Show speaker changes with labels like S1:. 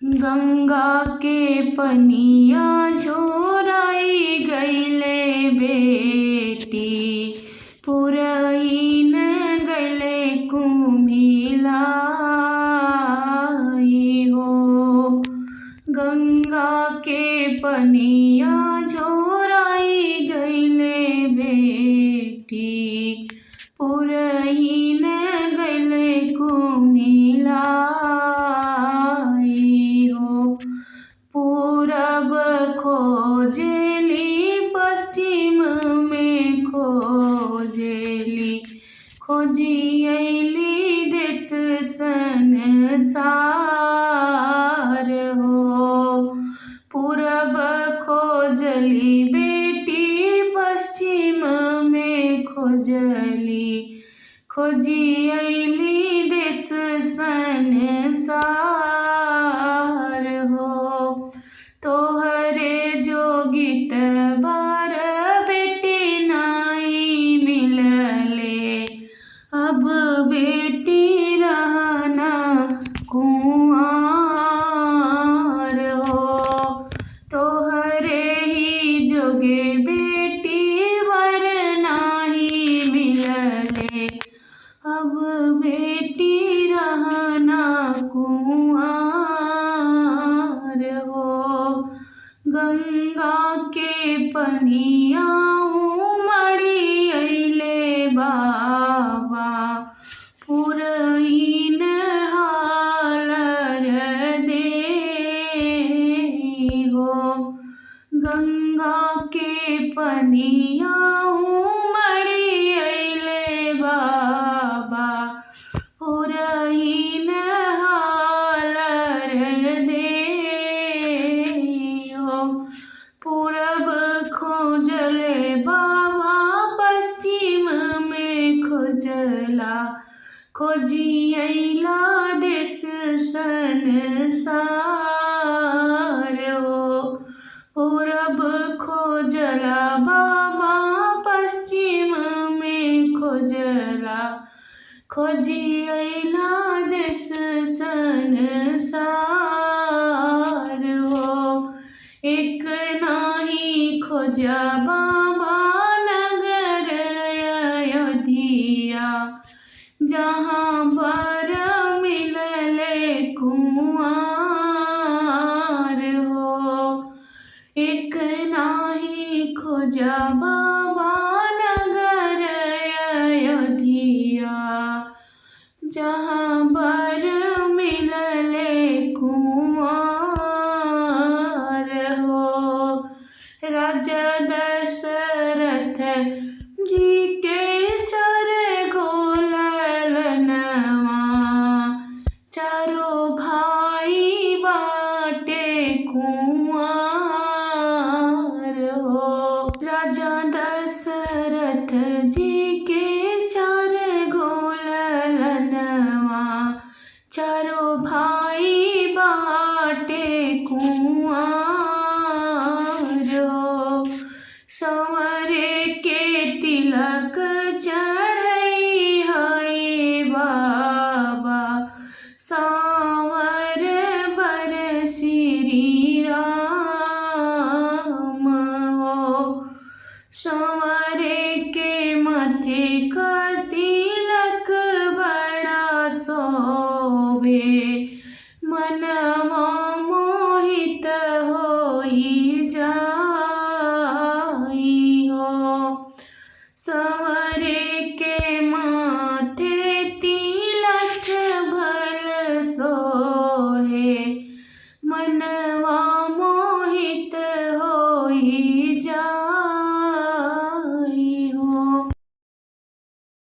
S1: गंगा के पनिया झोराई गईले बेटी, पुरइन गईले कुम्हिलाई हो। गंगा के पनिया झोराई गईले बेटी, पुरइन गईले कुम्हिलाई हो। पूरब खोजेली पश्चिम में खोजेली, खोजी अइली देश संसार हो। पूरब खोजली बेटी पश्चिम में खोजली, खोजी अइली देश संसार हो। तोहरे जोगित बार बेटी नाई मिलले, अब बेटी रहना कुंवार हो। तोहरे ही जोगे बेटी वर नाही मिलले, अब बेटी रहना कुंवार हो। गंगा के पनिया उमड़ी अइले बाबा, पुरइन हालर देई हो। गंगा के पनिया उमड़ी अइले बाबा, पुरइन हालर देई हो। पूरब खोजले बाबा पश्चिम में खोजला, खोजी अइला देश संसार हो। पूरब खोजला बाबा पश्चिम में खोजला, खोजी अइला देश संसार हो। एक नाही खोजा बाबा नगर अयोध्या, जहाँ वर मिलले कुंवार हो। एक नाही खोजा बाबा नगर अयोध्या, जहाँ वर मिलले कुंवार हो। राजा दशरथ जी के चार गो ललनवा, चारों भाई बाटे कुंवार हो। राजा दशरथ जी के चार गो ललनवा, चारों भाई बाटे कुंवार हो। संवरे के तिलक चढ़ई है बाबा, सांवर बर श्री राम हो। संवरे के माथे का तिलक बड़ा शोभे, मनवा मोहित होई